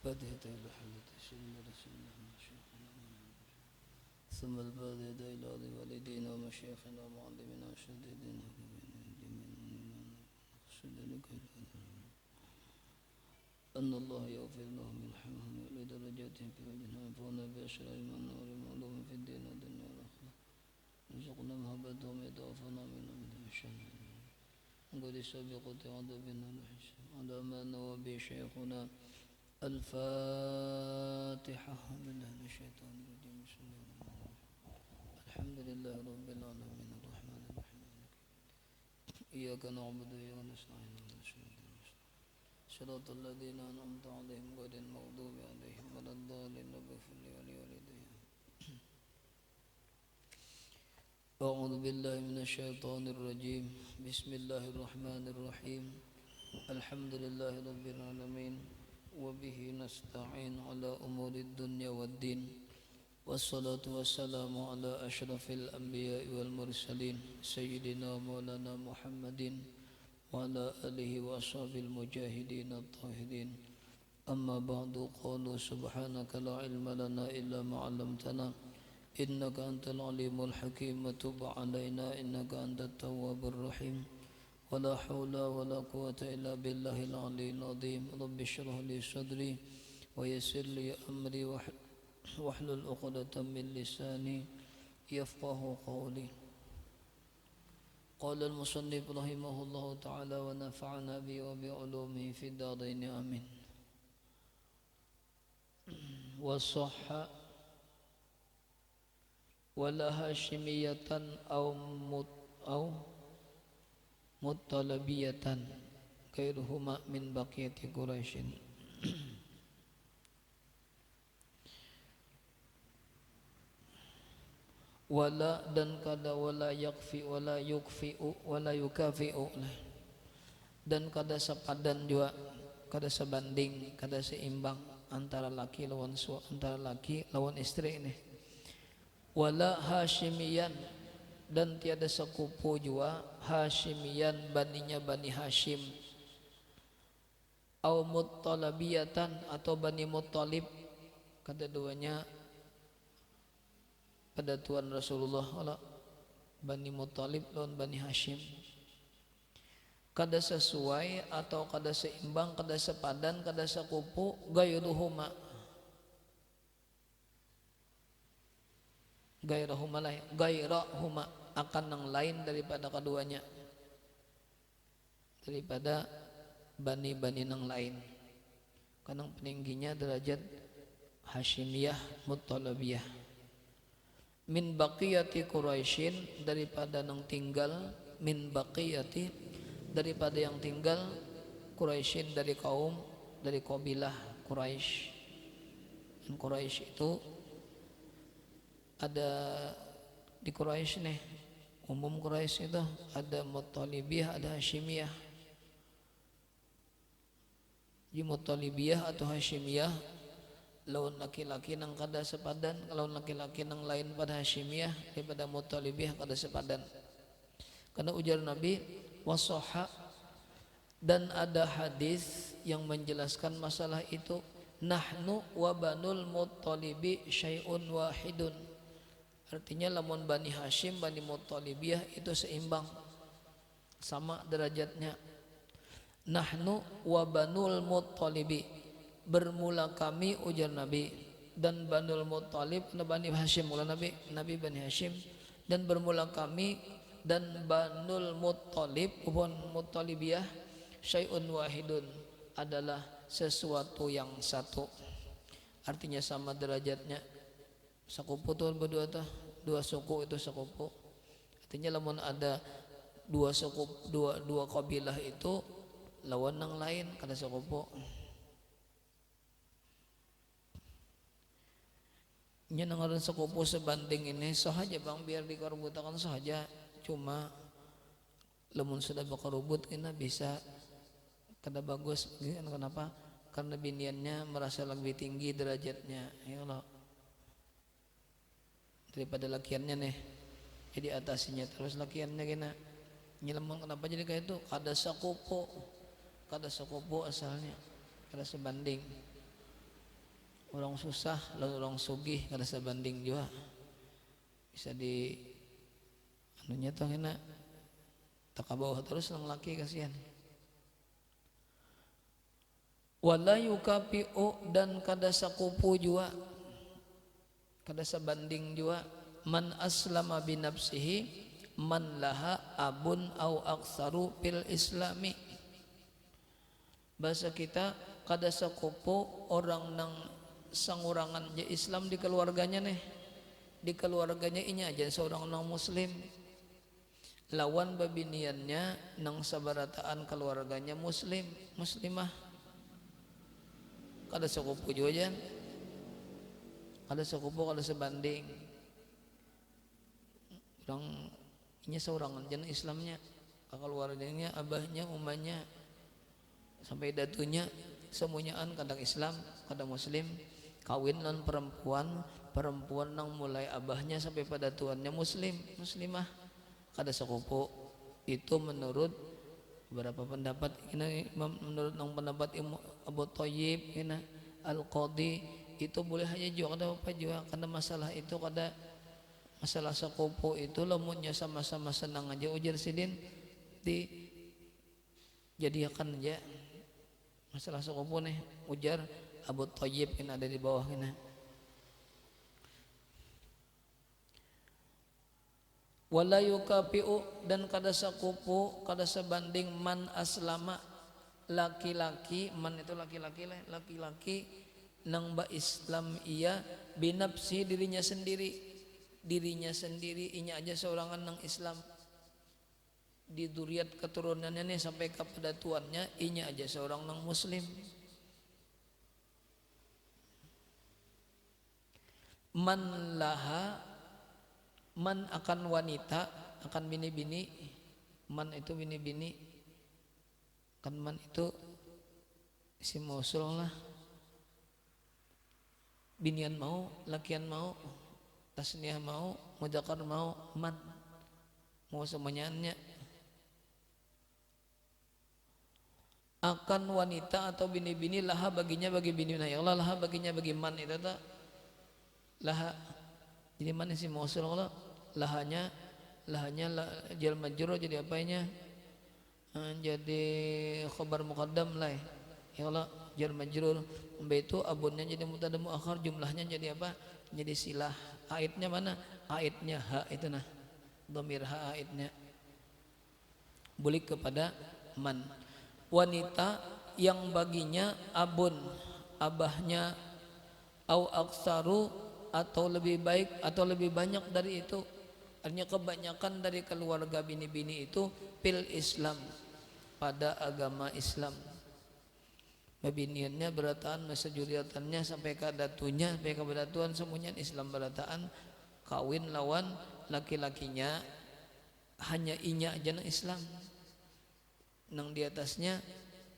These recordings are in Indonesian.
بدهت إلى حلة سيدنا رسول الله مشيخنا ثم البادئ إلى والدينا ومشيخنا ومعلمنا وشديدنا نقصد لك أن الله يغفر لهم ويرحمهم ويعلي درجاتهم في الجنة وينفعنا بأشرار من نور معلوم في الدين والدنيا والآخرة رزقنا مهبتهم يتوفنا منهم من الشر قل سابقة عذابنا الحسن على ما نوى به شيخنا الفاتحة بالله من الشيطان الرجيم بسم الله الرحمن الرحيم الحمد لله رب العالمين الرحمن الرحيم إياك نعبد وإياك نستعين صراط الذين أنعمت عليهم غير المغضوب عليهم ولا الضالين اغفر لي ولوالدي أعوذ بالله من الشيطان الرجيم بسم الله الرحمن الرحيم الحمد لله رب العالمين وبه نستعين على أمور الدنيا والدين والصلاة والسلام على أشرف الأنبياء والمرسلين سيدنا مولانا محمد وعلى آله وأصحابه المجاهدين الطاهرين أما بعد قالوا سبحانك لا علم لنا إلا ما علمتنا إنك أنت العليم الحكيم وتب علينا إنك أنت التواب الرحيم ولا حول ولا قوة إلا بالله العلي العظيم رب اشرح لي صدري ويسر لي أمري واحلل عقدة من لساني يفقه قولي قال المصنف رحمه الله تعالى ونفعنا به وبعلومه في الدارين آمين وصح ولا هاشمية أو مطلبية غيرهما من بقية قريش wala dan kada wala yakfi wala yukfi'u wala yukafi'u dan kada sepadan juga kada sebanding kada seimbang antara laki lawan antara laki lawan istri ini wala hashimiyan dan tiada sekupu juga hashimiyan baninya bani Hashim au muttalabiyatan atau bani Muttalib kedua-duanya pada Tuhan Rasulullah ala Bani Muttalib lawan Bani Hashim kada sesuai atau kada seimbang kada sepadan kada sekupu gairuhuma gairahuma akan yang lain daripada keduanya daripada bani-bani yang lain karena peningginya derajat Hashimiyah Muttalabiyah min baqiyati Quraisyin daripada yang tinggal min baqiyati daripada yang tinggal Quraisyin dari kaum dari kabilah Quraisy. Dan Quraisy itu ada di Quraisy nih umum Quraisy itu ada Muttalibiyah ada Hashimiyah. Di Muttalibiyah atau Hashimiyah lawan laki-laki nang kada sepadan lawan laki-laki nang lain pada Hashimiyah daripada Muttalibiyah kada sepadan karena ujar Nabi wasoha dan ada hadis yang menjelaskan masalah itu nahnu wa banul Muttalibi syai'un wahidun artinya lamun Bani Hashim Bani Muttalibiyah itu seimbang sama derajatnya nahnu wa banul Muttalibi bermula kami ujar Nabi dan Banul Muttalib Bani Hashim mula Nabi Bani Hashim dan bermula kami dan Banul Muttalib upun Muttalibiyah syai'un wahidun adalah sesuatu yang satu artinya sama derajatnya sekupu tuh berdua tuh dua suku itu sekupu artinya lamun ada dua suku dua kabilah itu lawan yang lain kada sekupu nya nangaran sekupu sebanding ini sahaja bang biar dikarubutakan sahaja cuma lamun sudah bakarubut kena bisa kada bagus kenapa karena biniannya merasa lebih tinggi derajatnya ya Allah daripada lakiannya nih jadi atasinya terus lakiannya kena nyelemang kenapa jadi kayak itu kada sekupu asalnya kada sebanding orang susah lalu orang sugih kada sebanding juga bisa di anunya tuh enak tak bawah terus nang laki kasihan. Wala yukapi'u dan kada sakupu juga kada sebanding juga man aslama binafsihi man laha abun au aksaru fil islami. Bahasa kita kada sakupu orang nang sangurangan je Islam di keluarganya nih, di keluarganya ini aja seorang nang muslim lawan babiniannya nang sabarataan keluarganya muslim muslimah kada sakupu juga jan, kada sakupu kada sebanding orang ini seorang jan Islamnya keluarganya abahnya umahnya sampai datunya semuanyaan kadang Islam kadang muslim kawin non perempuan nang mulai abahnya sampai pada tuannya muslim muslimah kada sakupu. Itu menurut beberapa pendapat ini, menurut nang pendapat Abu Thayyib ini Al-Qadi itu boleh hanya juga kada apa juga karena masalah itu kada masalah sakupu itu lamunnya sama-sama senang aja ujar sidin di jadikan aja masalah sakupu nih ujar Abu Thayyib yang ada di bawah ini. Wala yukapi'u dan kada sakupu kada sebanding man aslama laki-laki man itu laki-laki nang ba Islam ia binafsi dirinya sendiri inya aja seorangan nang Islam di duriat keturunannya nih sampai kepada tuannya inya aja seorang nang muslim. Man laha man akan wanita akan bini-bini man itu bini-bini kan man itu isim mausul lah binian mau lakian mau tasniah mau mudzakkar mau man mau semuanya akan wanita atau bini-bini laha baginya bagi bini ya Allah laha baginya bagi man itu tak laha jadi man isim mausul Allah lahanya jar majrur jadi apanya jadi khabar muqaddam lah ya Allah jar majrur itu abunnya jadi mubtada muakhar jumlahnya jadi apa jadi silah aidnya mana aidnya ha itu nah dhamir ha aidnya bulik kepada man wanita yang baginya abun abahnya au aksaru atau lebih baik atau lebih banyak dari itu. Artinya kebanyakan dari keluarga bini-bini itu fil Islam pada agama Islam. Babiniannya berataan mesejuriatannya sampai ke datunya sampai ke datuan semuanya Islam berataan kawin lawan laki-lakinya hanya inya aja nang Islam nang di atasnya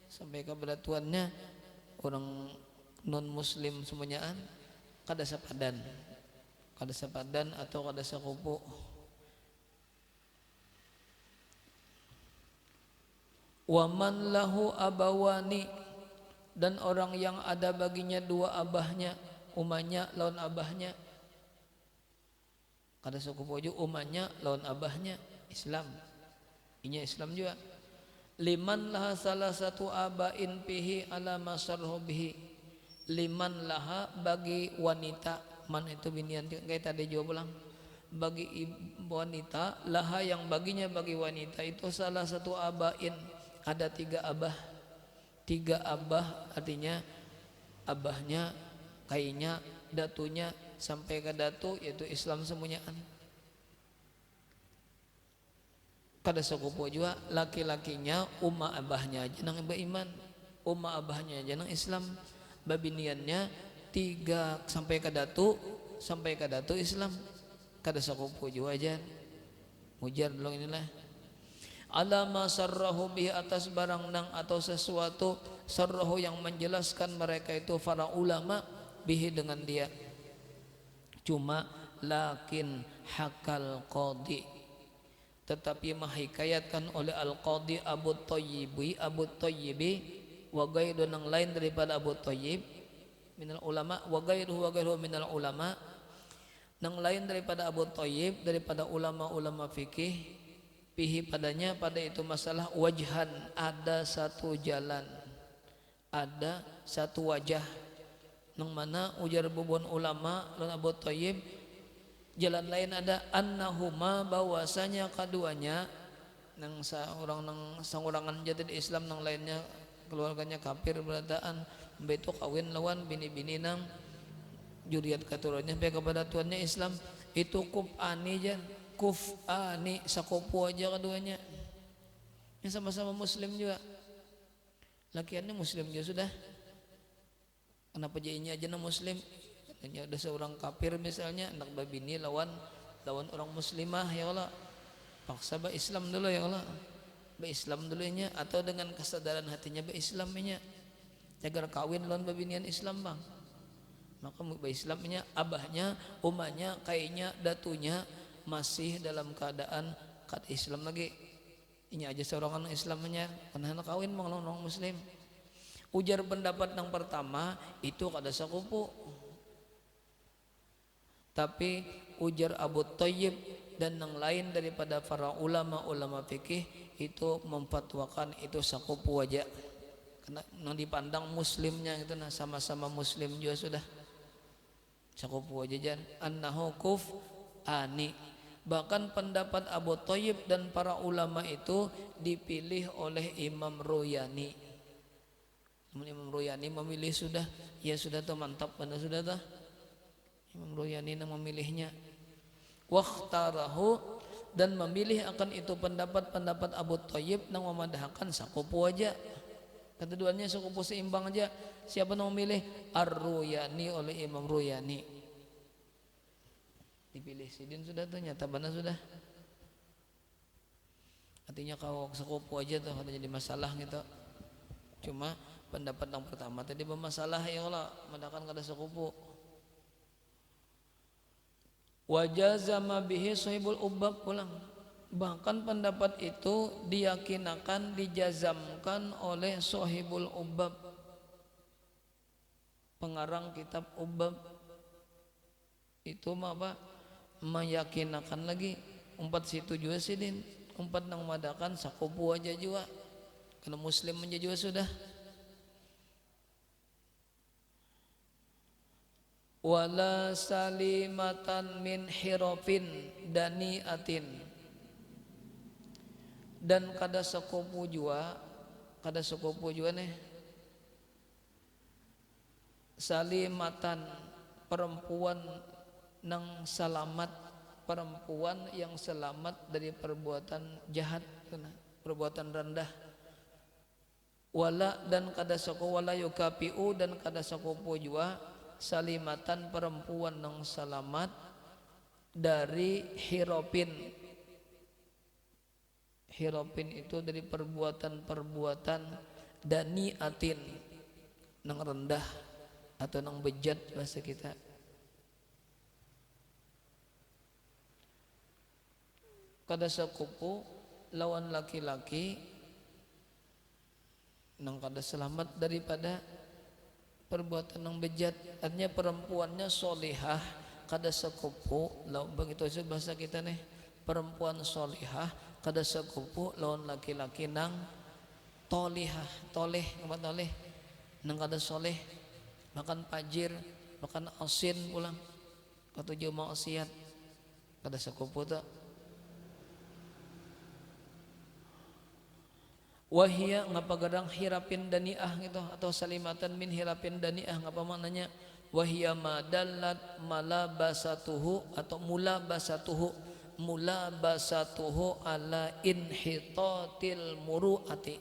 sampai ke datuannya orang non muslim semuanyaan kada sepadan atau kada sakupu. Waman lahu abawani dan orang yang ada baginya dua abahnya umahnya lawan abahnya kada sakupu juga umahnya lawan abahnya Islam inya Islam juga liman laha salah satu abain pihi ala masarhu bihi liman laha bagi wanita man itu binian kayak tadi jawab ulang bagi wanita laha yang baginya bagi wanita itu salah satu abain ada tiga abah artinya abahnya kayaknya datunya sampai ke datu yaitu Islam semuanyaan kada sakupu juga laki-lakinya umma abahnya aja nang beriman umma abahnya aja nang Islam babiniannya tiga sampai ke datu Islam kada sakupu juga aja mujar dulu inilah alama sarrahu bihi atas barang nang atau sesuatu sarrahu yang menjelaskan mereka itu para ulama bihi dengan dia cuma lakin hakal qadi tetapi mahikayatkan oleh al-qadi Abu Thayyibi wa gaidun yang lain daripada Abu Thayyib minal ulama wa ghairuhu minal ulama, nang lain daripada Abu Thayyib daripada ulama-ulama fikih, fihi padanya pada itu masalah wajhan, ada satu jalan, ada satu wajah, nang mana ujar bubun ulama lan Abu Thayyib jalan lain ada annahuma bahwasanya kaduanya nang seorang nang sangurangan jati di Islam nang lainnya keluarganya kafir berataan beto kawin lawan bini-bini nang juriat keturunannya sampai kepada tuannya Islam itu kuf'ani sakupu aja keduanya yang sama-sama muslim juga, lakiannya muslim juga sudah, kenapa jadinya aja na muslim, hanya ada seorang kafir misalnya anak babini lawan orang muslimah, ya Allah paksa ba Islam dulu, ya Allah ba Islam dulunya, atau dengan kesadaran hatinya ba Islamnya agar kawin lawan babinian Islam bang, maka ba Islamnya abahnya umahnya kayaknya datunya masih dalam keadaan kata Islam lagi, ini aja seorang anak Islamnya karena kawin bang lawan orang muslim. Ujar pendapat yang pertama itu kada sakupu, tapi ujar Abu Thayyib dan yang lain daripada para ulama fikih itu memfatwakan itu sakupu aja, karena yang dipandang muslimnya itu nah sama-sama muslim juga sudah sakupu aja jan annahu kuf'ani. Bahkan pendapat Abu Thayyib dan para ulama itu dipilih oleh Imam Royani. Imam Royani memilih sudah, ya sudah tuh mantap, mana sudah tuh Imam Royani yang memilihnya. Wakhtarahu dan memilih akan itu pendapat Abu Thayyib yang memadahkan sakupu aja, keduanya sakupu seimbang aja. Siapa yang memilih? Ar-Royani oleh Imam Royani, dipilih sidin sudah tuh nyata bana sudah, artinya kau sakupu aja tuh ada jadi masalah gitu. Cuma pendapat yang pertama tadi bermasalah, ya Allah madakan kada sakupu. Wajazama bihi sahibul ubbab pulang, bahkan pendapat itu diyakinakan dijazamkan oleh sahibul ubbab, pengarang kitab Ubbab itu apa meyakinakan lagi umpat situ juga sidin, umpat nang madakan sakupu aja juga karena muslim aja juga sudah. Wala salimatan min hirofin daniatin, dan kada sakupu juga nih salimatan perempuan nang selamat, perempuan yang selamat dari perbuatan jahat, perbuatan rendah. Wala dan kada sakupu wala yukapiu dan kada sakupu juga salimatan perempuan yang selamat dari hiropin. Hiropin itu dari perbuatan daniatin nang rendah atau nang bejat bahasa kita. Kada sakupu lawan laki-laki nang kada selamat daripada perbuatan yang bejat, artinya perempuannya solihah kada sakupu lawan begitu aja bahasa kita nih, perempuan solihah kada sakupu lawan laki-laki nang tolihah, toleh apa toleh nang kada soleh, makan pajir, makan asin pulang ketujuh maksiat kada sakupu tak. Wahia ngapa gadang hirapin daniah gitu, atau salimatan min hirapin daniah ngapa maknanya? Wahia madallat malabasatuhu atau mulabasatuhu ala inhitatil muruati,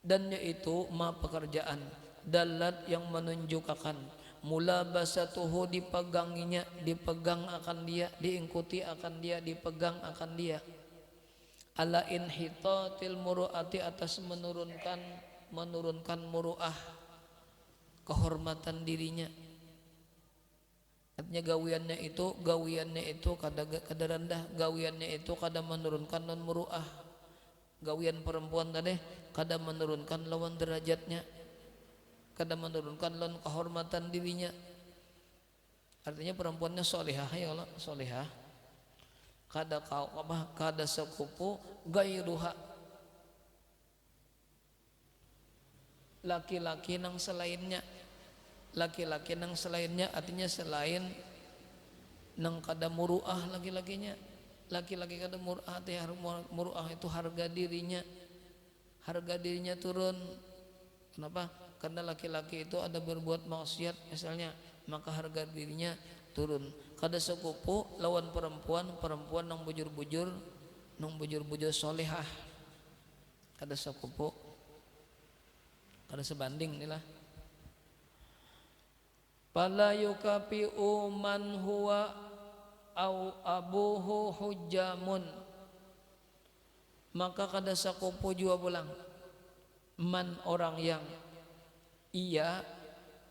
dan yaitu ma pekerjaan dalat yang menunjukkan mulabasatuhu dipeganginya, dipegang akan dia, diingkuti akan dia, dipegang akan dia, ala inhitatil muruati atas menurunkan muruah, kehormatan dirinya. Artinya gawiannya itu kada rendah, gawiannya itu kada menurunkan non muruah. Gawian perempuan tadi kada menurunkan lawan derajatnya, kada menurunkan lawan kehormatan dirinya. Artinya perempuannya solihah ya Allah, solihah. Kada kau apa kada sekupu gairuha, laki-laki nang selainnya, laki-laki nang selainnya artinya selain nang kada muruah laki-lakinya. Laki-laki kada muruah, muruah itu harga dirinya turun. Kenapa? Karena laki-laki itu ada berbuat maksiat misalnya, maka harga dirinya turun. Kada sekupu lawan perempuan nang bujur-bujur solehah. Kada sekupu, kada sebanding inilah. Pala yukapi'u man huwa au abuhu hujjamun, maka kada sakupu jua pulang man orang yang ia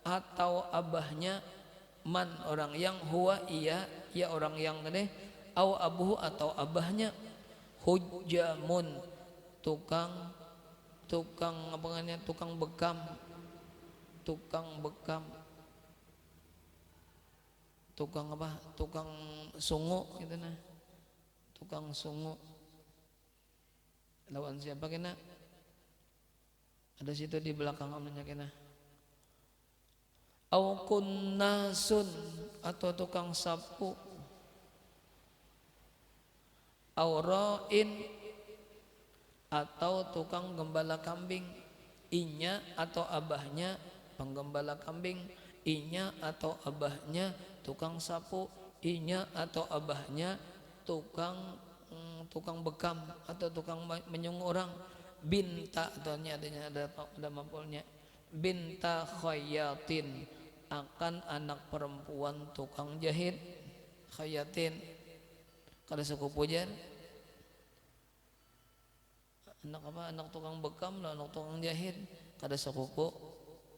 atau abahnya, man orang yang huwa ia ya orang yang gede, au abuhu atau abahnya, hujjamun tukang apa namanya, tukang bekam, tukang apa, tukang sungu gitu nah, tukang sungu. Lawan siapa kena? Ada situ di belakang amanya kena. Au kunnasun atau tukang sapu, au ra'in atau tukang gembala kambing, inya atau abahnya penggembala kambing, inya atau abahnya tukang sapu, inya atau abahnya tukang bekam atau tukang menyunggu orang. Binta atau adanya ada mapolnya, binta khayatin akan anak perempuan tukang jahit. Khayatin kada sekupu jan, anak apa, anak tukang bekam lah, anak tukang jahit, kada sekupu.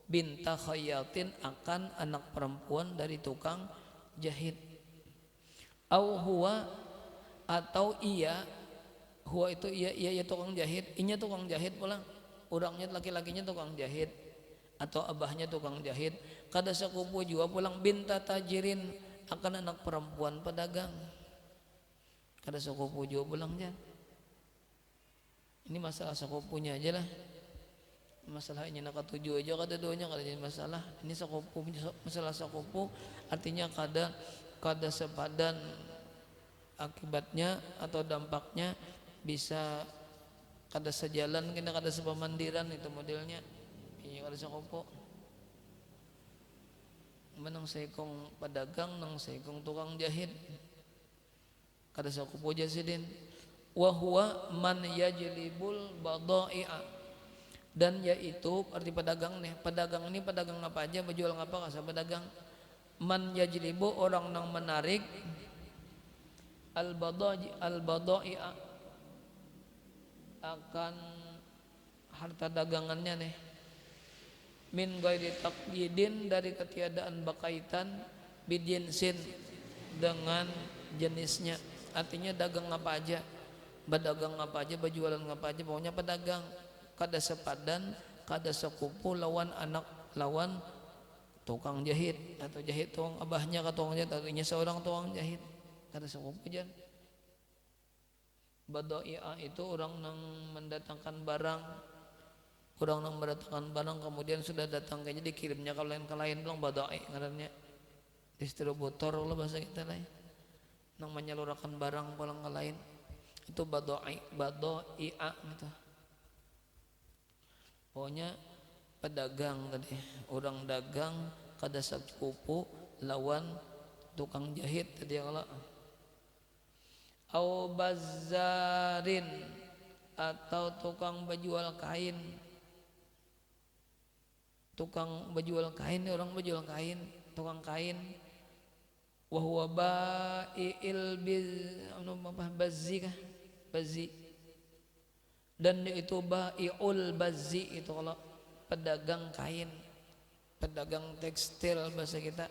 Binta khayatin akan anak perempuan dari tukang jahit. Au huwa atau ia, huwa itu ia tukang jahit, inya tukang jahit pulang, orangnya laki-lakinya tukang jahit atau abahnya tukang jahit. Kada sekupu juga pulang binta tajirin akan anak perempuan pedagang. Kada sekupu juga pulang jan. Ini masalah sekupunya aja lah. Masalah ini nak tujuh aja kada doanya kada jadi masalah. Ini sekupu, masalah sekupu artinya kada sepadan akibatnya atau dampaknya, bisa kada sejalan, kena kada sepamandiran itu modelnya. Iya kada sekupu. Menang sekong pedagang, nang sekong tukang jahit, kada sekupu jasidin. Wa huwa man yajlibul badai'a, dan yaitu arti pedagang nih, pedagang ini pedagang apa aja, berjual apa kasa pedagang. Man yajlibu orang nang menarik, al badai'a akan harta dagangannya nih, min ghairi taqyidin dari ketiadaan bakaitan, bidinsin dengan jenisnya. Artinya dagang apa aja, berdagang apa aja, berjualan apa aja, pokoknya pedagang. Kada sepadan, kada sekupu lawan tukang jahit atau jahit tukang abahnya ke tukang jahit, artinya seorang tukang jahit, kada sekupu jan. Badai'a itu orang yang mendatangkan barang, orang yang mendatangkan barang kemudian sudah datang kayaknya dikirimnya ke lain bilang badai ngarannya, distributor lah bahasa kita lah, yang menyalurkan barang pulang ke lain, itu badai'a gitu. Pokoknya pedagang tadi, orang dagang kada sekupu lawan tukang jahit tadi kalau. Au bazzarin atau tukang berjual kain, tukang berjual kain, orang berjual kain, tukang kain. Wa huwa bai'il bazzi kah, bazzi. Dan itu bai'ul bazzi itu kalau pedagang kain, pedagang tekstil bahasa kita.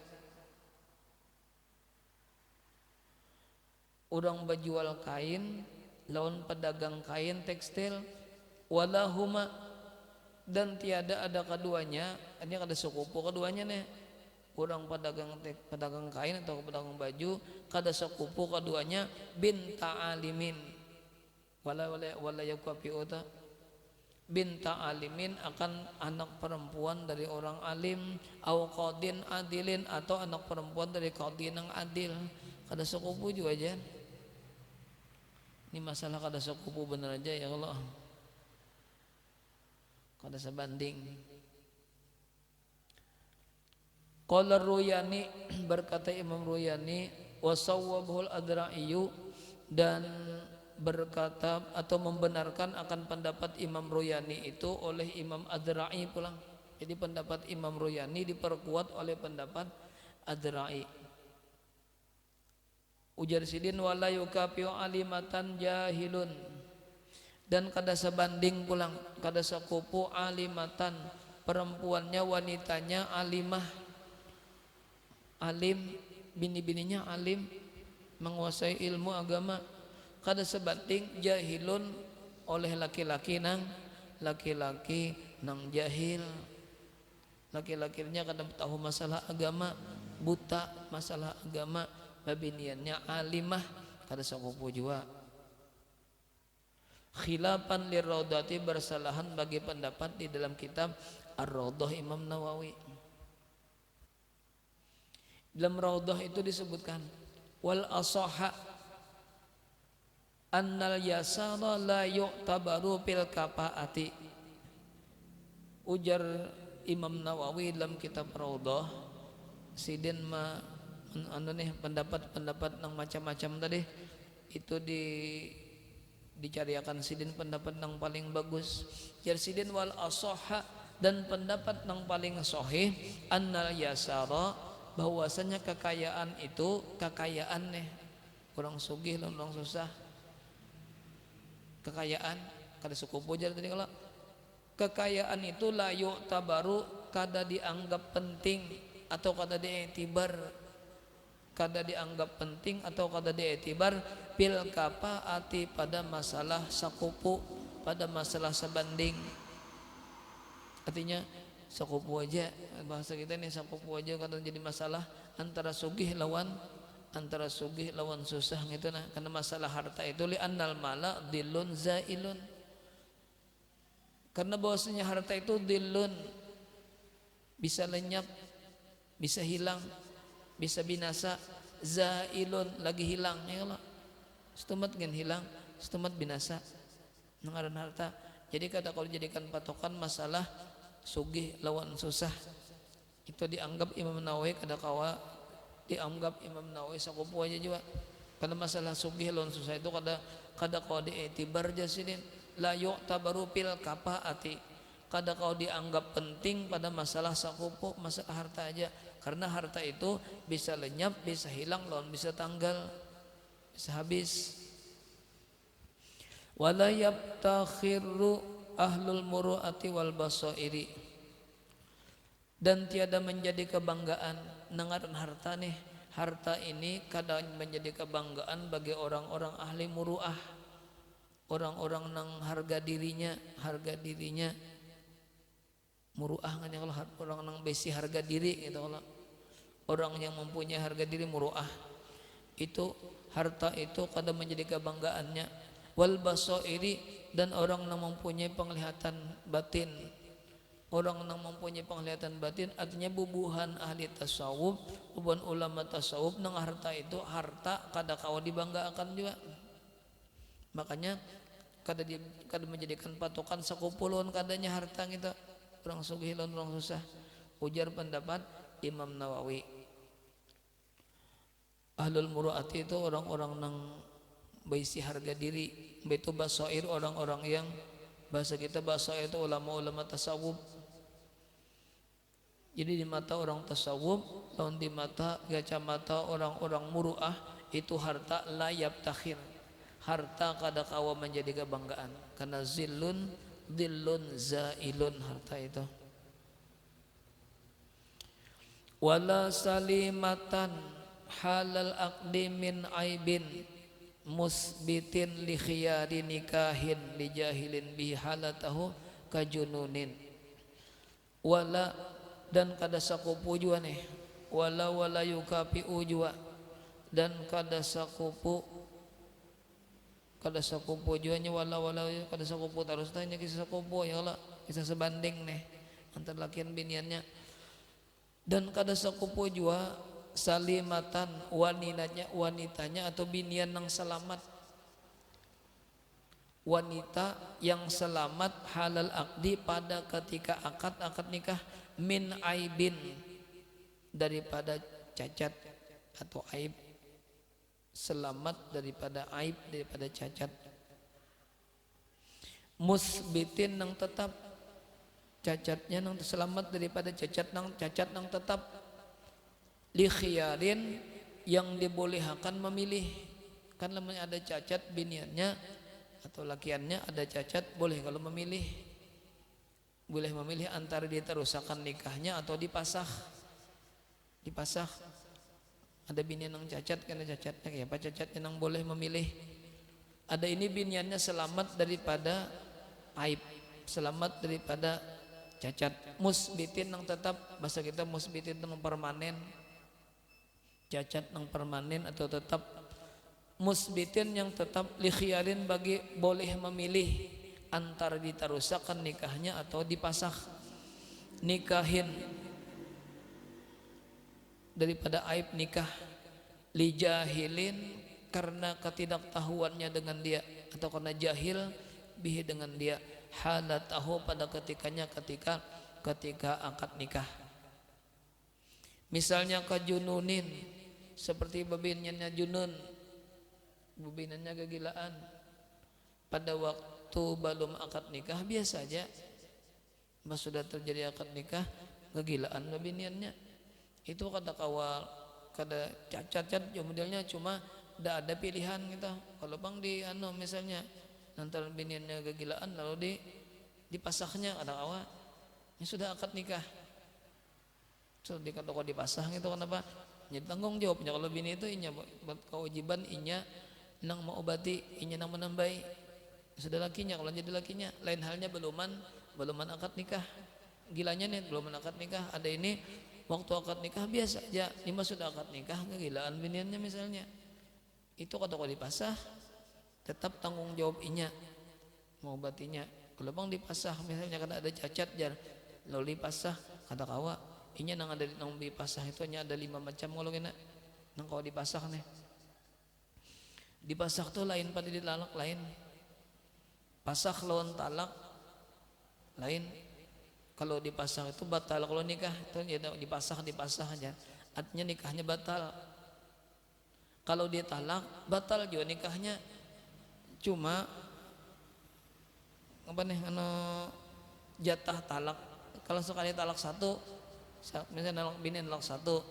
Orang berjual kain lawan pedagang kain tekstil, walahuma dan tiada ada keduanya, ini ada sekupu keduanya nih, orang pedagang kain atau pedagang baju, kada sekupu keduanya binta alimin wala yakupiu ta binta alimin akan anak perempuan dari orang alim, au qadin adilin atau anak perempuan dari qadin yang adil, kada sekupu juga aja. Ini masalah kada sekupu bener aja ya Allah, kada sebanding. Qala Ruyani, berkata Imam Ruyani, wa sawwabul adra'iyu, dan berkata atau membenarkan akan pendapat Imam Ruyani itu oleh Imam Adra'i pulang. Jadi pendapat Imam Ruyani diperkuat oleh pendapat Adra'i. Ujar sidin wala yukafiu alimatan jahilun, dan kada sebanding pulang, kada sekupu alimatan, perempuannya wanitanya alimah, alim, bini-bininya alim, menguasai ilmu agama, kada sebanding jahilun oleh laki-laki nang jahil, laki-lakinya kada tahu masalah agama, buta masalah agama, babiniannya alimah, kada sekupu juga. Khilafan lirraudhati, bersalahan bagi pendapat di dalam kitab Ar-Raudhah Imam Nawawi. Dalam Raudhah itu disebutkan wal asahha annal yasara la yu'tabaru fil kafaati. Ujar Imam Nawawi dalam kitab Raudhah, sidin pendapat-pendapat yang macam-macam tadi itu dicariakan sidin pendapat yang paling bagus. Jar sidin wal asahha, dan pendapat yang paling sahih, annal yasara, bahwasanya kekayaan itu kekayaan nih, orang sugih dan orang susah, kekayaan kada sekupu jar tadi. Kalau kekayaan itu la yu'tabaru, kada dianggap penting atau kada diiktibar, kada dianggap penting atau kada diiktibar bil kafaati, pada masalah sakupu, pada masalah sebanding. Artinya sakupu aja, bahasa kita nih sakupu aja kada jadi masalah antara sugih lawan susah gitu nah. Karena masalah harta itu li annal mala dilun zailun, karena bahwasanya harta itu dilun, bisa lenyap, bisa hilang, bisa binasa, zailun lagi hilang ya Allah, setemat gen hilang, setemat binasa ngaran harta. Jadi kada kalau jadikan patokan masalah sugih lawan susah, itu dianggap Imam Nawawi kada kawa dianggap Imam Nawawi sakupu aja juga. Karena masalah sugih lawan susah itu kada kawa diiktibar jasidin, la yu'tabaru fil kafaati, kada kau dianggap penting pada masalah sakupu, masalah harta aja. Karena harta itu bisa lenyap, bisa hilang, lawan bisa tanggal, bisa habis. Wala yabtakhiru ahlul muru'ati wal basairi, dan tiada menjadi kebanggaan nengaran harta nih. Harta ini kadang menjadi kebanggaan bagi orang-orang ahli muru'ah, orang-orang nang harga dirinya muru'ah kan, kalau orang nang besi harga diri gitu. Kalau orang yang mempunyai harga diri muru'ah, itu harta itu kadang menjadi kebanggaannya. Wal basairi, dan orang yang mempunyai penglihatan batin, orang yang mempunyai penglihatan batin, artinya bubuhan ahli tasawuf, bubuhan ulama tasawuf nang harta itu, harta kada kawa dibanggakan juga. Makanya kada menjadikan patokan sakupuluan kadanya harta kita, orang sugih lan orang susah. Ujar pendapat Imam Nawawi, ahlul muru'ati itu orang-orang nang baisi harga diri, itu basair, orang-orang yang bahasa kita basair itu ulama-ulama tasawuf. Jadi di mata orang tasawuf, lawan di mata kacamata orang-orang muru'ah, itu harta la yabtakhir, harta kada kawa menjadi kebanggaan, karena zillun zailun harta itu. Wala salimatan halal aqdi min aibin musbitin li khiyari nikahin li jahilin bi halatahu kajununin. wala dan kada sakupu jua nih, wala yukapiu jua dan kada sakupu juanya wala kada sakupu terus tanya kisah sakupu ya Allah kisah sebanding nih antara lakian biniannya dan kada sakupu jua salimatan wanitanya atau binian yang selamat, wanita yang selamat halal akdi pada ketika akad nikah min aibin daripada cacat atau aib, selamat daripada aib daripada cacat, musbitin nang tetap cacatnya nang selamat daripada cacat nang tetap, li khiyarin yang dibolehkan memilih. Kan lamanya ada cacat biniannya atau lakiannya ada cacat, boleh kalau memilih, boleh memilih antara diteruskan nikahnya atau dipasah. Ada binian yang cacat karena cacatnya kayak apa cacatnya yang boleh memilih. Ada ini biniannya selamat daripada aib, selamat daripada cacat, musbitin yang tetap, bahasa kita musbitin yang permanen, cacat yang permanen atau tetap, musbitin yang tetap, likhiyarin bagi boleh memilih antara diteruskan nikahnya atau dipasah, nikahin daripada aib nikah, lijahilin karena ketidaktahuannya dengan dia atau karena jahil bihi dengan dia, halatahu pada ketika akad nikah. Misalnya kajununin seperti babinannya junun, babinannya kegilaan pada waktu belum akad nikah biasa aja, pas sudah terjadi akad nikah kegilaan babinannya itu kata kawal kada cacat modelnya cuma tidak ada pilihan kita. Kalau bang di misalnya nanti biniannya kegilaan lalu dipasahnya ada awal ini sudah akad nikah so dikata kau dipasah gitu kenapa jadi tanggung jawabnya kalau bini itu inya buat kewajiban inya nang mau obati inya nang menambahi sudah lakinya. Kalau jadi lakinya lain halnya beluman akad nikah gilanya nih belum akad nikah ada ini waktu akad nikah biasa aja lima sudah akad nikah kegilaan biniannya misalnya itu kata kau dipasah tetap tanggung jawab inya mau obatinya. Kalau bang dipasah misalnya karena ada cacat jar lalu dipasah kata kawa inya nang ada nang dipasah itu hanya ada 5 macam kalau kena nang kau dipasah nih dipasah tuh lain pada ditalak lain pasah lawan talak lain. Kalau dipasah itu batal, kalau nikah itu ya dipasah aja artinya nikahnya batal. Kalau dia talak batal juga nikahnya cuma apa nih jatah talak. Kalau sekali talak satu misalnya talak bini talak satu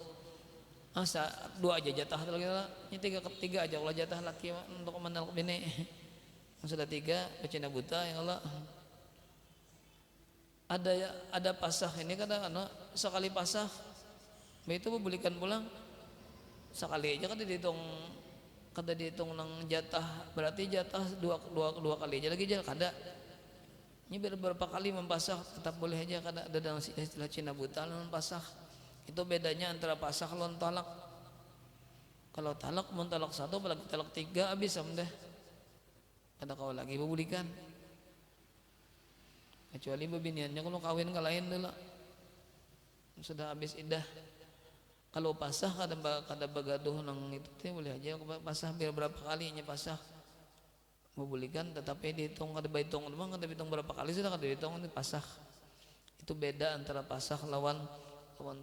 dua aja jatah lagi ini tiga aja kalau jatah laki untuk menalak bini sudah 3 becina buta ya Allah. Ada pasah ini kadang sekali pasah itu belikan pulang sekali aja kada dihitung nang jatah berarti jatah dua kali aja lagi kada ini berapa kali mempasah tetap boleh aja kada ada dalam istilah Cina buta mempasah. Itu bedanya antara pasah lawan talak. Kalau talak mau talak 1 apalagi talak 3 habis sampai kada kau lagi belikan kecuali bebiniannya kalau kawin ke lain dulu sudah habis iddah. Kalau pasah kada begaduh nang itu teh boleh aja pasah biar berapa kalinya pasah mau belikan tetapi dihitung kada dihitung memang kada dihitung berapa kali sudah kada dihitung ini pasah. Itu beda antara pasah lawan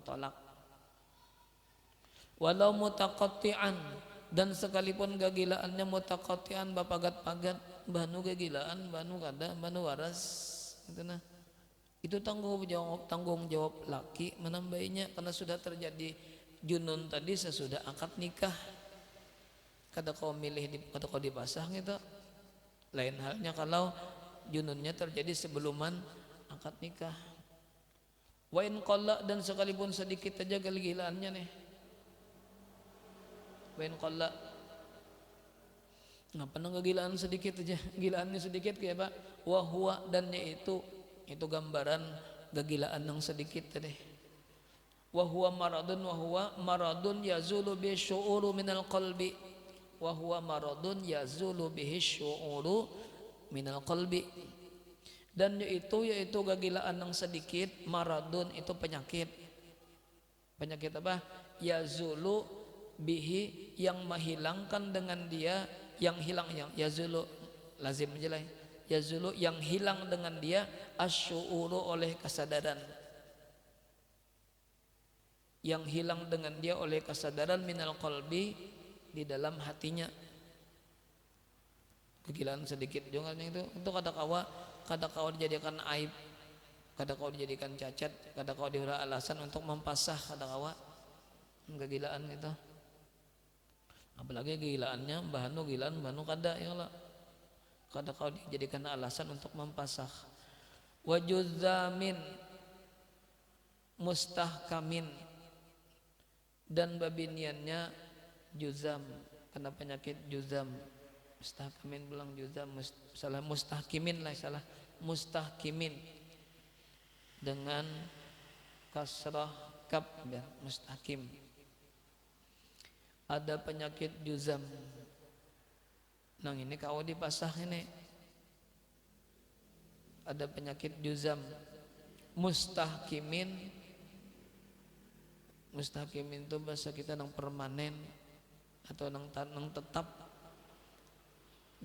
tolak. Walau mutaqatti'an dan sekalipun gagilaannya mutaqatti'an bapagat-pagat banu gagilaan banu kada banu waras itu nah itu tanggung jawab laki menambahinya karena sudah terjadi junun tadi sesudah akad nikah kada kau milih kada kau dipasah gitu. Lain halnya kalau jununnya terjadi sebelum akad nikah. Wa in qalla dan sekalipun sedikit aja kegilaannya nih wa in qalla ngapa nang kegilaan sedikit aja gilaannya sedikit kayak apa wa huwa dan itu gambaran gagilaan ng sedikit tadi. Wa huwa maradun yazulu bi syu'uru minal qalbi. Wa huwa maradun yazulu bihi syu'uru minal qalbi. Dan yaitu gagilaan ng sedikit, maradun itu penyakit. Penyakit apa? Yazulu bihi, yang menghilangkan dengan dia, yang hilang, yang yazulu lazim menjelai, yazulu yang hilang dengan dia, asyuuru oleh kesadaran, yang hilang dengan dia oleh kesadaran, minal qalbi di dalam hatinya. Kegilaan sedikit juga itu kadang-kala dijadikan aib, kadang-kala dijadikan cacat, kadang-kala diberi alasan untuk mempasah, kadang-kala kegilaan itu. Apalagi gilaannya bahanu gilaan bahanu kada ya Allah, kadang-kala dijadikan alasan untuk mempasah. Wajuzamin mustahkamin, dan babiniannya juzam, kena penyakit juzam. Mustahkamin bilang juzam, salah mustahkimin lah, salah mustahkimin dengan kasrah kaf ya, mustahkim. Ada penyakit juzam. Nang ini kau dipasah ini. Ada penyakit juzam. Mustahkimin. Mustahkimin itu bahasa kita nang permanen atau nang tetap.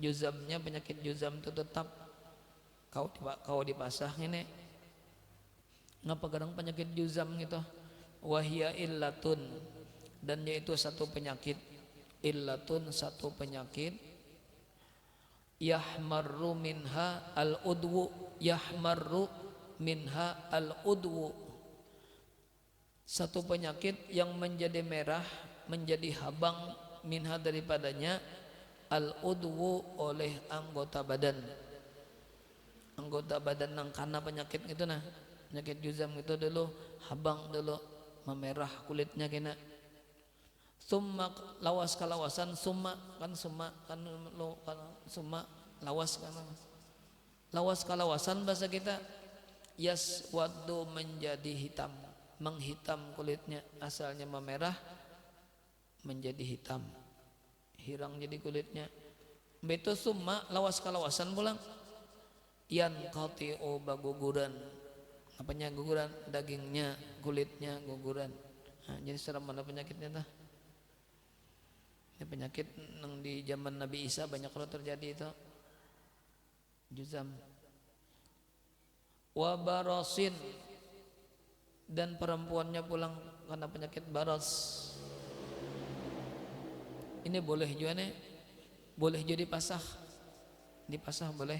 Juzamnya, penyakit juzam itu tetap. Kau dipasah ini. Ngapa kadang penyakit juzam gitu? Wahia illatun, dan yaitu satu penyakit, illatun satu penyakit, yahmarru minha al-udwu, yahmarru minha al-udwu, satu penyakit yang menjadi merah, menjadi habang, minha daripadanya, al-udwu oleh anggota badan. Anggota badan nang karena penyakit itu nah, penyakit juzam itu dulu habang dulu, memerah kulitnya kena. Summa lawas kalawasan, summa kan lawas kan, lawas kalawasan bahasa kita, yaswaddu menjadi hitam, menghitam kulitnya, asalnya memerah menjadi hitam, hirang jadi kulitnya. Beto summa lawas kalawasan pulang, yan qati'u baguguran, apanya guguran, dagingnya, kulitnya guguran. Nah, jadi serem mana penyakitnya tah? Ini penyakit yang di zaman Nabi Isa banyak kalau terjadi itu juzam. Wa barasin, dan perempuannya pulang karena penyakit baras. Ini boleh juga nih, boleh jadi dipasah boleh.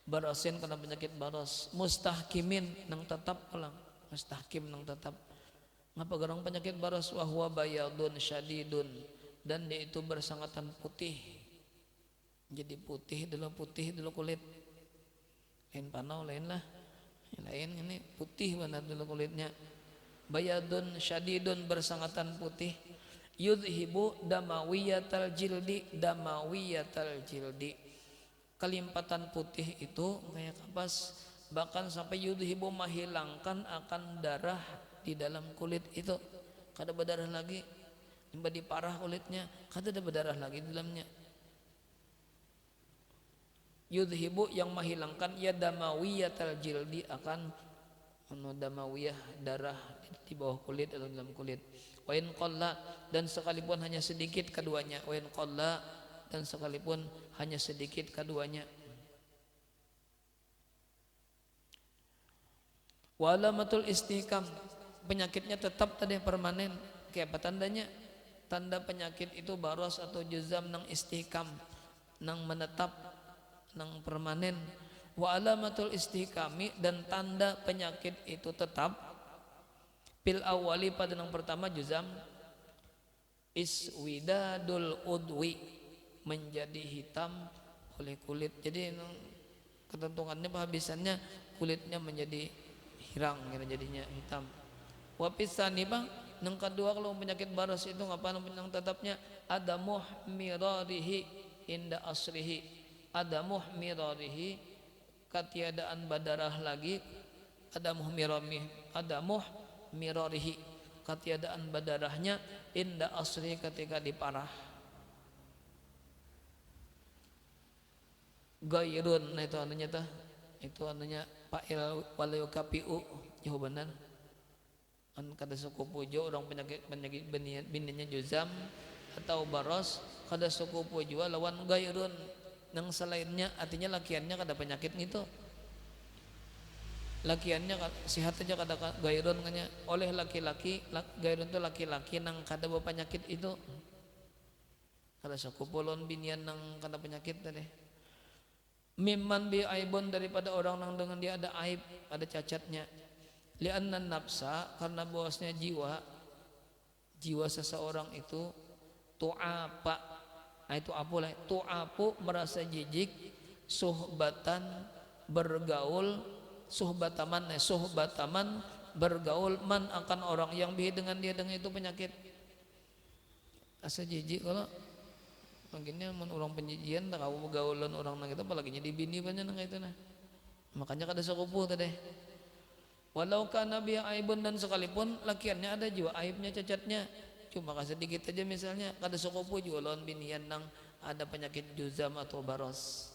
Barasin karena penyakit baras. Mustahkimin nang tetap pulang, mustahkim nang tetap. Ngapa garang penyakit baras? Wahwa bayadun syadidun, dan dia itu bersangatan putih, jadi putih dulu kulit, lain panau lain lah, lain ini putih benar dulu kulitnya. Bayadun syadidun bersangatan putih, yudhibu damawiyatal jildi, damawiyatal jildi, kelimpatan putih itu kayak kapas, bahkan sampai yudhibu menghilangkan akan darah di dalam kulit itu, kada berdarah lagi, di parah kulitnya kada ada berdarah lagi di dalamnya. Yudhibu yang menghilangkan, ya damawiyatal jildi, akan damawiyah darah di bawah kulit atau dalam kulit. Wa in qalla, dan sekalipun hanya sedikit keduanya, wa in qalla, dan sekalipun hanya sedikit keduanya. Wa alamatul istihkam, penyakitnya tetap tadi permanen. Kayak apa tandanya? Tanda penyakit itu baros atau juzam nang istihkam, nang menetap, nang permanen. Wa alamatul istihkami, dan tanda penyakit itu tetap, pil awali pada nang pertama juzam, iswidadul udwi, menjadi hitam oleh kulit. Jadi ketentuannya penghabisannya kulitnya menjadi hirang, jadinya hitam. Wapisani bang, yang kedua kalau penyakit baras itu ngapa yang tetapnya, ada muhmirarihi inda asrihi, ada muhmirarihi, ketiadaan badarah lagi adamuh mirarihi katiadaan badarahnya inda asri ketika diparah. Gairun, nah itu anunya tah, itu anunya fa'il wal yukapiu jawabanan an kada suku pujo orang penyakit bininya juzam atau baros kada suku pujo lawan gairun nang selainnya artinya lakiannya kada penyakit gitu, lakiannya sehat aja kada gairun kanya oleh laki-laki. Gairun itu laki-laki nang kada penyakit itu kada suku polon binian nang kada penyakit tadi. Mimman bi aibun daripada orang nang dengan dia ada aib, ada cacatnya. Lianna nafsa karena bahwasanya jiwa seseorang itu tu'apa, nah itu apu lah, tu'apu merasa jijik, suhbatan bergaul, suhbataman bergaul man akan orang yang bihi dengan dia dengan itu penyakit. Asa jijik kalau mungkinnya orang penjijian tak kau gaulan orang nang itu apalagi di bini banyak nang itu nah, makanya kada sekupu tadi. Walau kana biha aibun dan sekalipun lakiannya ada juga aibnya cacatnya, cuma kasih sedikit aja misalnya kada sekupu juga lawan binian nang ada penyakit juzam atau baros.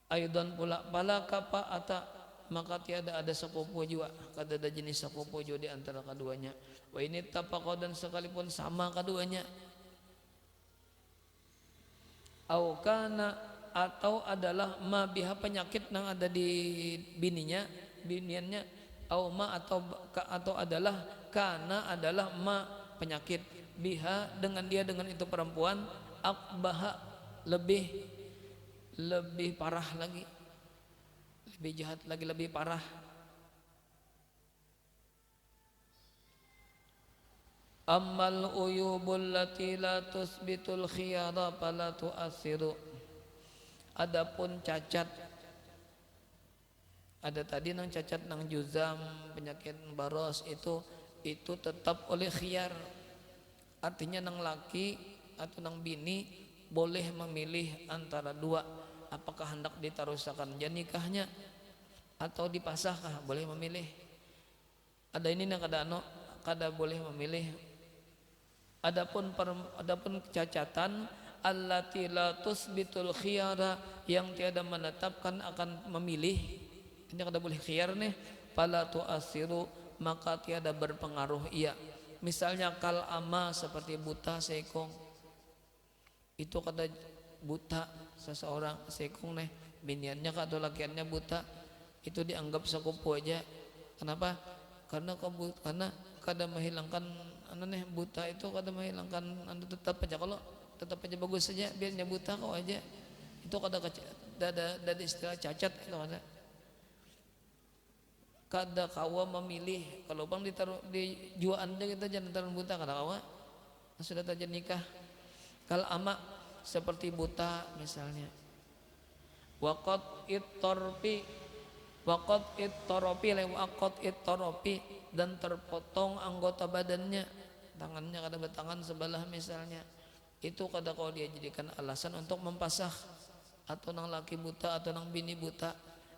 Aidan pula pala kapa ata maka tiada ada sekupu juga, kada ada jenis sekupu juga di antara keduanya. Wa ini tapaqo dan sekalipun sama keduanya. Au kana atau adalah ma biha penyakit nang ada di biniannya, au ma atau adalah kana adalah ma penyakit biha dengan dia dengan itu perempuan akbaha lebih parah lagi, lebih jahat lagi, lebih parah. Ammal uyubul lati la tusbitul khiyara fala tu'athiru. Adapun cacat, ada tadi nang cacat nang juzam penyakit baros itu tetap oleh khiyar, artinya nang laki atau nang bini boleh memilih antara dua, apakah hendak ditarusakan nikahnya atau dipasahkah, boleh memilih. Ada ini nang kada boleh memilih. Adapun cacatan allati la tusbitul khiyara yang tiada menetapkan akan memilih, ini kada boleh khiyar nih, fala tu'asiru maka tiada berpengaruh ia. Misalnya kal ama seperti buta sekong, itu kada buta seseorang sekong nih biniannya atau lakiannya buta, itu dianggap sekupu aja. Kenapa? Karena kada menghilangkan buta itu kada menghilangkan tetap aja, kalau tetap aja bagus saja biarnya buta kau aja, itu ada istilah cacat itu kada kawa memilih. Kalau bang ditaruh di juaan aja kita jangan taruh buta kada kawa, sudah taja nikah. Kal ama seperti buta misalnya. Waqat ittoropi dan terpotong anggota badannya, tangannya kada bertangan sebelah misalnya, itu kada kau dia jadikan alasan untuk mempasah. Atau nang laki buta atau nang bini buta,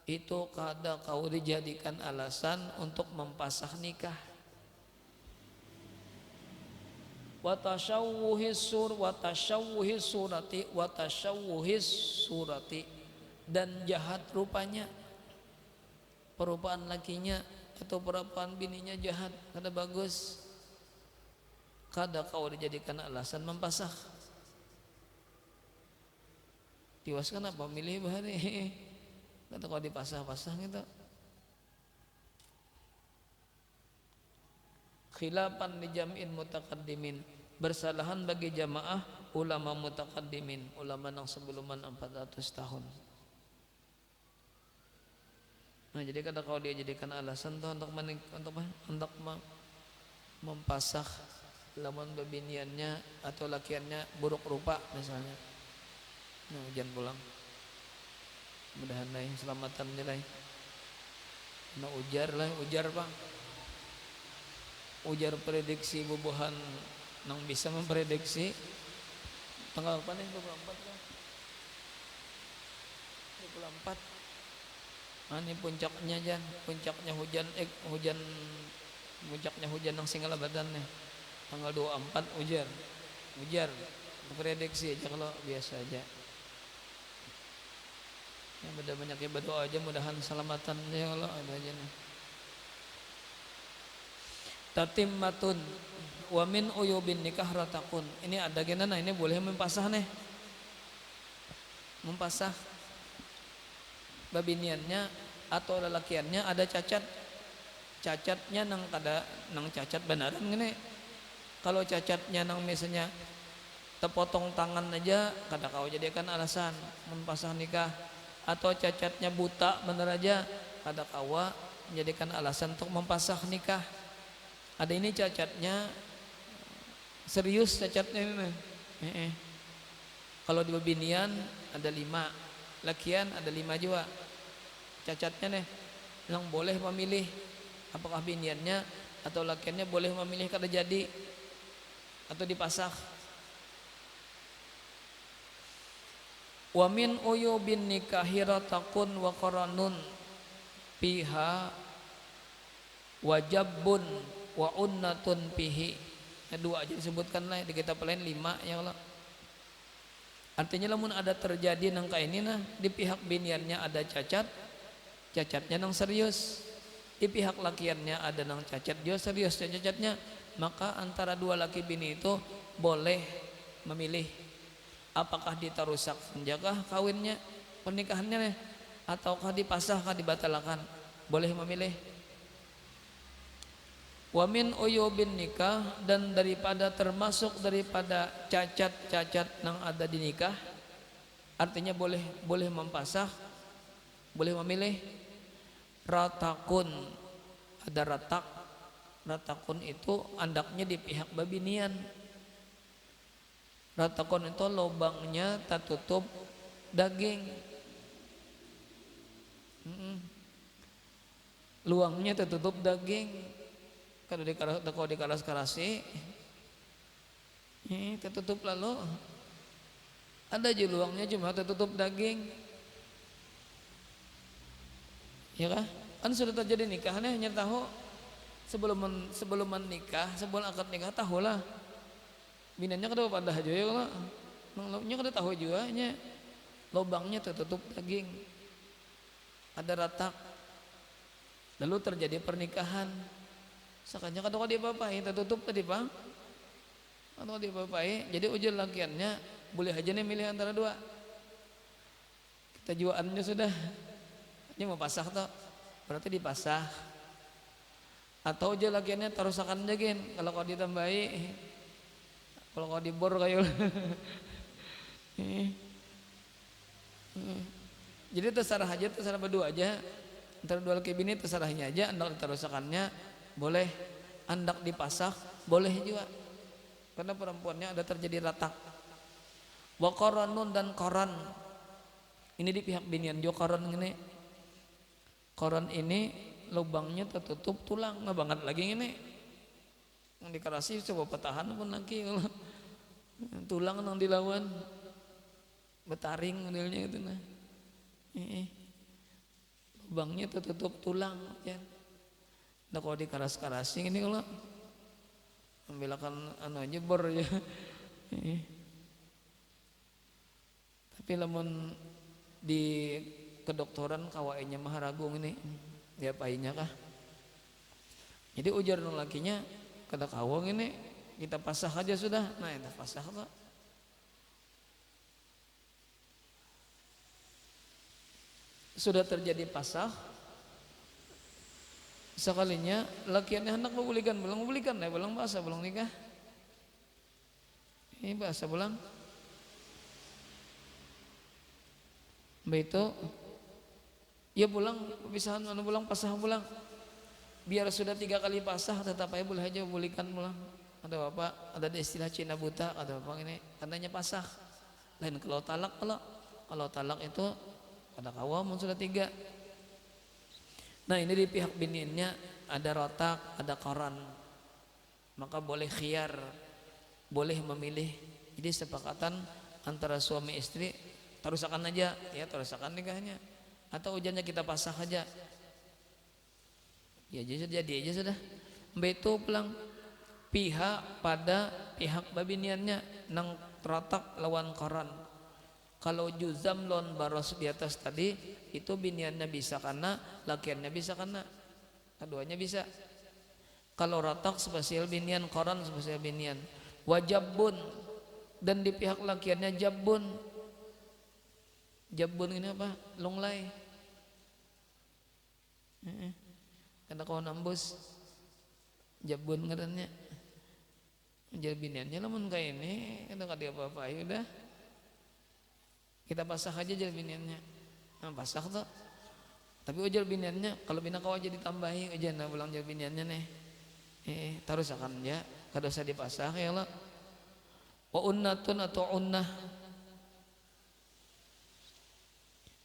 itu kada kau dijadikan alasan untuk mempasah nikah. Watashawuhis surati dan jahat rupanya, perupaan lakinya atau perupaan bininya jahat, kada bagus, kada kau dijadikan alasan mempasah. Tiwas kenapa milih bahari kada kau dipasah-pasah gitu. Khilafan li jam'in mutaqaddimin, bersalahan bagi jamaah ulama mutaqaddimin, ulama nang sebuluman 400 tahun. Nah, jadi kada kau dia jadikan alasan tuh untuk mempasah lamun bebiniannya atau lakiannya buruk rupa misalnya. Nah, hujan pulang. Mudahan lah selamatan nilai. Nah, ujar Bang. Ujar prediksi bubuhan nang bisa memprediksi tanggal apa nih 24 kan? 24 Ini puncaknya Jan, puncaknya hujan hujan puncaknya hujan ng Singala Badan nih. Tanggal 24 hujan. Hujan. Prediksi aja kalau biasa aja. Ya beda banyak ya berdoa aja mudahan selamatan ya kalau ada aja nih. Tatimmatun wa min uyubin nikah ratakun. Ini ada gimana? Ini boleh mempasah nih. Mempasah babiniannya atau lelakiannya ada cacat. Cacatnya nang cacat benaran gini. Kalau cacatnya nang misalnya terpotong tangan aja kada kau jadikan alasan mempasah nikah, atau cacatnya buta bener aja kada kawa menjadikan alasan untuk mempasah nikah. Ada ini cacatnya serius cacatnya ini. Kalau di babinian ada 5, lakian ada 5 juga cacatnya nih, yang boleh memilih apakah biniannya atau lakiannya boleh memilih kada jadi atau dipasah. Wa min uyubin nikahi ratakun wa qaranun piha wajabun wa unnatun pihi. Dua aja disebutkan lah di kitab lain 5 ya Allah. Artinya lamun ada terjadi nang kayak ini nah di pihak biniannya ada cacat, cacatnya nang serius, di pihak lakiannya ada nang cacat dia serius cacatnya, maka antara dua laki bini itu boleh memilih apakah ditarusak menjaga kawinnya pernikahannya ataukah dipasah kah dibatalkan, boleh memilih. Wa min uyubin nikah, dan daripada termasuk daripada cacat-cacat yang ada di nikah, artinya boleh mempasah, boleh memilih. Ratakun, ada ratak. Ratakun itu andaknya di pihak babinian. Ratakun itu lubangnya tertutup daging, luangnya tertutup daging. Kalau dikaras-karasi tertutup, lalu ada aja luangnya cuma tertutup daging, ya kan sudah terjadi nikahnya hanya tahu sebelum menikah, sebelum akad nikah tahu lah binanya kada pada aja ya kalau nangnya kada tahu juga nya lubangnya tertutup daging, ada ratak, lalu terjadi pernikahan. Sakanya kada kau dipapai tertutup tadi bang, atau dipapai, jadi ujian lakiannya boleh aja nih milih antara dua. Kita jualannya sudah, ini mau pasah toh, berarti dipasah. Atau ujian lakiannya tarusakan jagin, kalau kau ditambahi, kalau kau dibor kayu. Jadi terserah aja, terserah berdua aja, antara dua laki bini terserahnya aja, andak ditarusakannya boleh, andak dipasah boleh juga, karena perempuannya ada terjadi ratak. Wa qaranun, dan koran ini di pihak binian juga koran ini. Koran ini lubangnya tertutup tulang, nggak banget lagi ini yang dikarasi coba petahan pun lagi kalau tulang yang dilawan betaring modelnya gitu nah. Lubangnya tertutup tulang ya. Nah kalau dikaras-karasi ini kalau ambilkan anu aja bor ya. Tapi lamun di kedokteran kawainya maharagung ini dia painya kah? Jadi ujar nang lakinya kada kawang ini kita pasah aja sudah. Nah kita pasah kok. Sudah terjadi pasah, sekalinya lakiannya hendak memulihkan, belum memulihkan, belum bahasa belum nikah. Ini bahasa pulang. Begitu, ya pulang perpisahan, mana pulang pasah pulang. Biar sudah 3 kali pasah, tetap aja boleh aja memulihkan pulang. Ada apa? Ada istilah Cina buta, ada apa ini? Tandanya pasah. Lain kalau talak, kalau talak itu ada kawam sudah 3. Nah ini di pihak bininya ada rotak, ada koran, maka boleh khiyar, boleh memilih. Jadi sepakatan antara suami istri tarusakan aja, ya tarusakan nikahnya. atau hujannya kita pasah aja. Ya jadi aja sudah. Beto pulang pihak pada pihak babiniannya nang teratak lawan koran. Kalau juzam lawan baros di atas tadi itu biniannya bisa kena, lakiannya bisa kena, keduanya bisa. Kalau ratak spesial binian, koran spesial binian. Wajabun dan di pihak lakiannya jabun. Jabun ini apa? Lunglai. Karena kau nambus jabun ngarannya. Jadi biniannya lamun kayak ini, kita kada apa-apa ya udah. Kita pasah aja jadi biniannya. Nah, pasah tuh. Tapi ujar biniannya, kalau bina kau aja ditambahi aja nah ulang jadi biniannya nih. Taruh akan ya, kada usah dipasah ya lah. Wa unnatun atau unnah.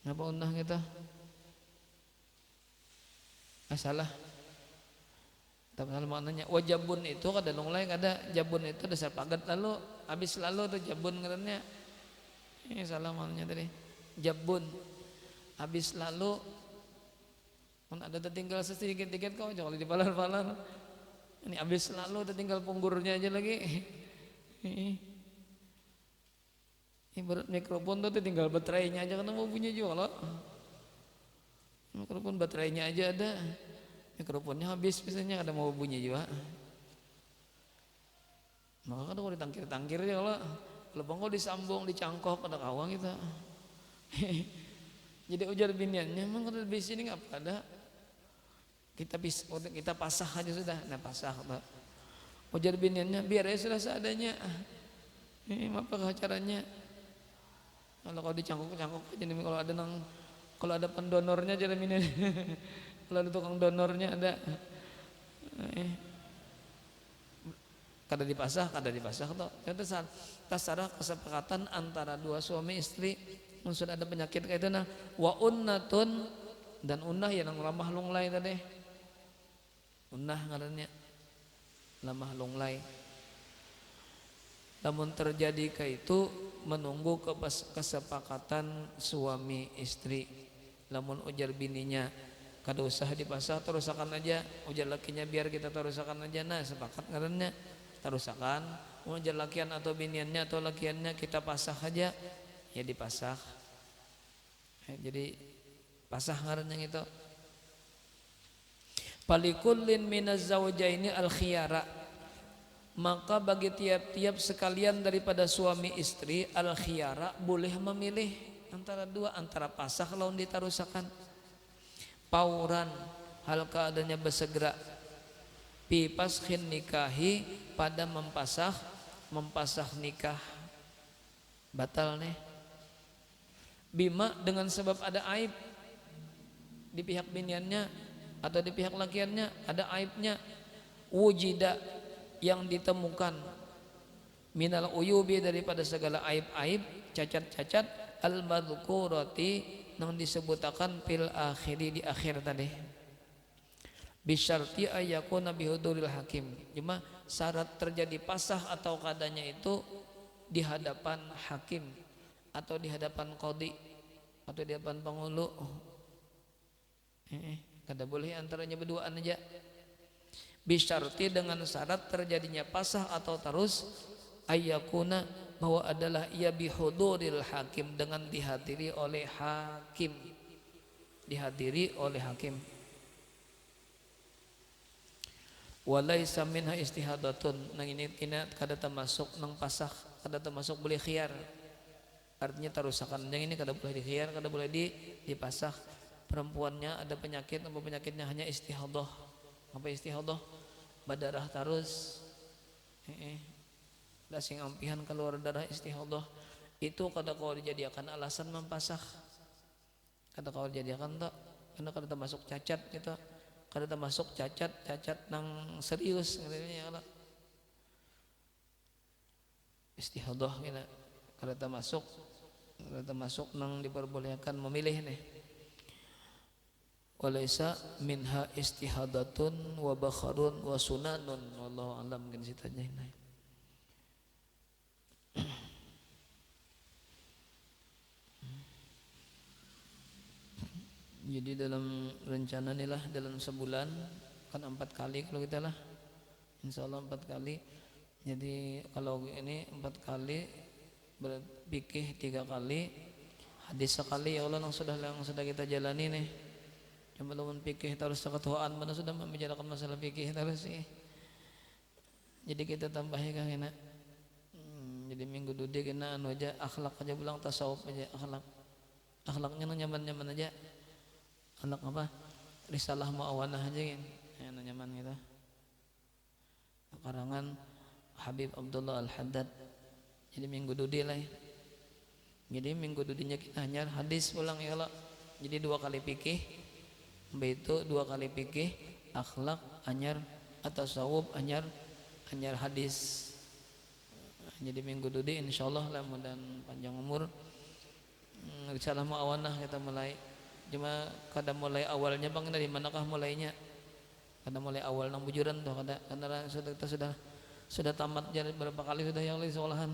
Ngapa unnah kita? Salah. Tapi kalau maknanya wajabun itu kada lunglai kada jabun itu dasar pagat lalu habis lalu tuh jabun ngarannya. Ini salah maknanya tadi. Jabun habis lalu kan ada tertinggal sedikit-sedikit kau jangan dipalar-palar. Ini habis lalu tertinggal punggurnya aja lagi. Ibarat mikrofon tuh tinggal baterainya aja kan mau punya juga loh. Mikrofon baterainya aja ada. Mikrofonnya habis biasanya ada mau bunyi juga. Maka kan kalau ditangkir-tangkir ya kalau bangko disambung dicangkok pada kawang kita. Jadi ujar biniannya memang kalau di sini nggak ada. Kita pasah aja sudah. Nah pasah Pak. Ujar biniannya biar aja sudah seadanya. Apa caranya? Kalau kau dicangkok-cangkok jadi kalau ada pendonornya jadi binian. Kalau ada tukang donornya ada kada dipasah toh. Itu tasarah kesepakatan antara dua suami istri sudah ada penyakit kayak itu nah wa unnatun dan unnah yang lamah lunglai tadi. Unnah ngarannya lamah lunglai. Namun terjadi kayak itu menunggu kesepakatan suami istri. Namun ujar bininya kada usah dipasah terusakan aja, ujar lakinya biar kita terusakan aja. Nah sepakat ngarannya terusakan. Ujar lakian atau biniannya atau lakiannya kita pasah aja ya dipasah. Jadi pasah ngarannya itu. Palikullin minaz zawjaini al khiyara, maka bagi tiap-tiap sekalian daripada suami istri al khiyara boleh memilih antara dua, antara pasah lawan ditarusakan. Pauran hal keadaannya bersegera pi paskhin nikahi pada mempasah nikah batal nih bima dengan sebab ada aib di pihak biniannya atau di pihak lakiannya ada aibnya wujida yang ditemukan minal uyubi daripada segala aib-aib cacat-cacat al madzukurati yang disebutakan fil akhiri di akhir tadi bisyarti ayyakuna bihuduril hakim. Cuma syarat terjadi pasah atau kadanya itu di hadapan hakim atau di hadapan qadhi atau di hadapan penghulu. Kada boleh antaranya berduaan aja. Bisyarti dengan syarat terjadinya pasah atau terus ayyakuna bahwa adalah ia bihuduril hakim dengan dihadiri oleh hakim. Dihadiri oleh hakim. Walaisa minha istihadatun. Nang ini kada termasuk nang pasah, kada termasuk boleh khiyar. Artinya tarusakan yang ini kada boleh dikhiyar, kada boleh dipasah. Perempuannya ada penyakit, apa penyakitnya hanya istihadah. Apa istihadah? Badarah terus. Da sing ampihan keluar darah istihadah itu kada kau dijadikan alasan mempasah. Kada kau dijadikan tak, karena kada termasuk cacat gitu. Kada termasuk cacat nang serius katanya. Istihadah gitu. Kada termasuk nang diperbolehkan memilih nih. Walaysa minha istihadatun wa bakharun wa sunanun wallahu alam kan sitanya ini. Jadi dalam rencana nih lah dalam sebulan kan 4 kali kalau kita lah, insya Allah 4 kali. Jadi kalau ini 4 kali berpikir 3 kali, hadis sekali ya Allah yang sudah kita jalani nih. Cuma lamun pikir terus ketuaan mana sudah membicarakan masalah pikir terus sih. Jadi kita tambahin kan enak. Jadi minggu dudi kena anu aja akhlak aja bilang tasawuf aja akhlaknya nyaman aja. Anak apa? Risalah Mu'awanah aja kan. Yang nyaman gitu. Karangan Habib Abdullah Al-Haddad. Jadi minggu dudi lah. Jadi minggu dudinya kita hanya hadis pulang ya Allah. Jadi 2 kali fikih. Itu 2 kali fikih, akhlak anyar atau tasawuf anyar hadis. Jadi minggu dudi insyaallah lah mudah panjang umur. Risalah Mu'awanah kita mulai. Cuma kada mulai awalnya bang dari manakah mulainya? Kada mulai awal nang bujuran tuh kada karena sudah tamat jadi berapa kali sudah ya oleh sekolahan.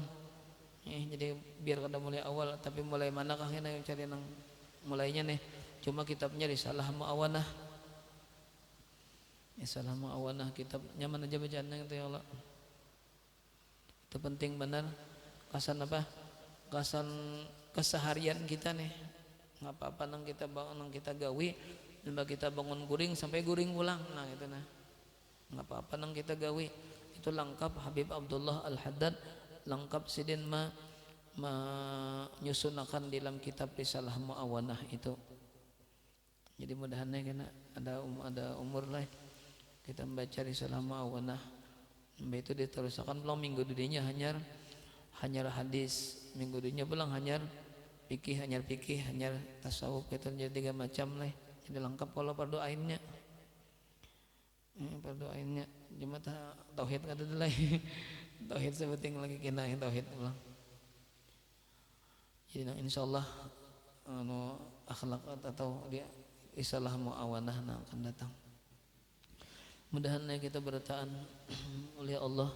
Jadi biar kada mulai awal tapi mulai manakah ini cari nang mulainya nih. Cuma kitabnya Risalah Mu'awanah. Risalah Mu'awanah kitab nyaman aja bacaannya gitu ya Allah. Itu penting benar. Kasan apa? Kasan keseharian kita nih. Nggak apa-apa nang kita bangun nang kita gawi dan kita bangun guring sampai guring pulang nah gitu nah nggak apa-apa nang kita gawi itu lengkap Habib Abdullah Al-Haddad lengkap sidin menyusunakan dalam kitab Risalah Mu'awanah itu. Jadi mudahannya kena ada umur lah kita membaca Risalah Mu'awanah itu diteruskan pulang minggu dudinya hanyar hadis minggu dudinya pulang hanyar fikih hanyar tasawuf itu jadi 3 macam lah. Jadi lengkap kalau fardu ainnya. Fardu ainnya cuma tauhid kada ada lagi. Tauhid sepenting lagi kena tauhid ulang. Jadi insyaallah anu akhlak atau dia Risalah Mu'awanah akan datang. Mudah-mudahan kita bertahan oleh Allah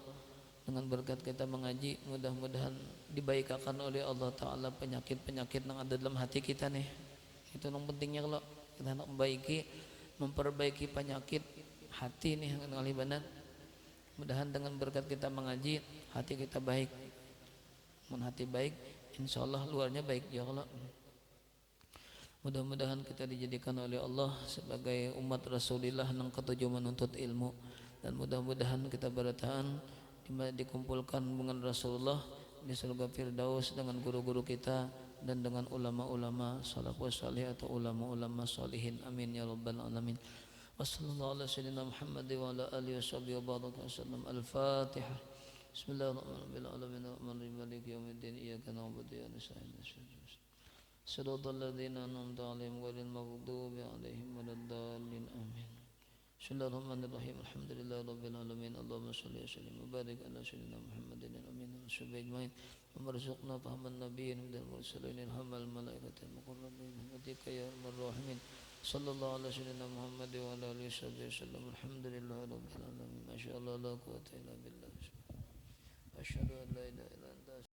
dengan berkat kita mengaji, mudah-mudahan dibaikakan oleh Allah Ta'ala penyakit-penyakit yang ada dalam hati kita nih. Itu yang pentingnya kalau kita nak memperbaiki penyakit hati nih yang kali benar. Mudahan dengan berkat kita mengaji hati kita baik. Mun hati baik, insyaallah luarnya baik ya Allah. Mudah-mudahan kita dijadikan oleh Allah sebagai umat Rasulullah yang ketujuh menuntut ilmu dan mudah-mudahan kita bertahan dikumpulkan dengan Rasulullah di surga Firdaus dengan guru-guru kita dan dengan ulama-ulama salafus salih atau ulama-ulama salihin amin ya rabbal alamin. Wassallallahu ala sayyidina Muhammad wa ala alihi washabbihi wa baraka wasallam. Al-Fatihah. Bismillahirrahmanirrahim. Maliki yaumiddin. Iyyaka na'budu wa iyyaka nasta'in. Shiratal ladzina an'amta 'alaihim ghairil maghdubi 'alaihim waladdallin. Amin. Bismillahirrahmanirrahim. Alhamdulillahi rabbil alamin. Allahumma shalli wa sallim wa barik ala sayyidina Muhammadin al-amin wa sahbihi ajmain. Wa marzuqna fahman nabiyyin minal mursalin ilhamal malaikatil muqarrabin. Watika ya arhamar rahimin. Sallallahu ala sayyidina Muhammad wa ala alihi wasallam. Alhamdulillahi rabbil alamin. Masyaallah la quwwata illa billah. Asyhadu an la ilaha illa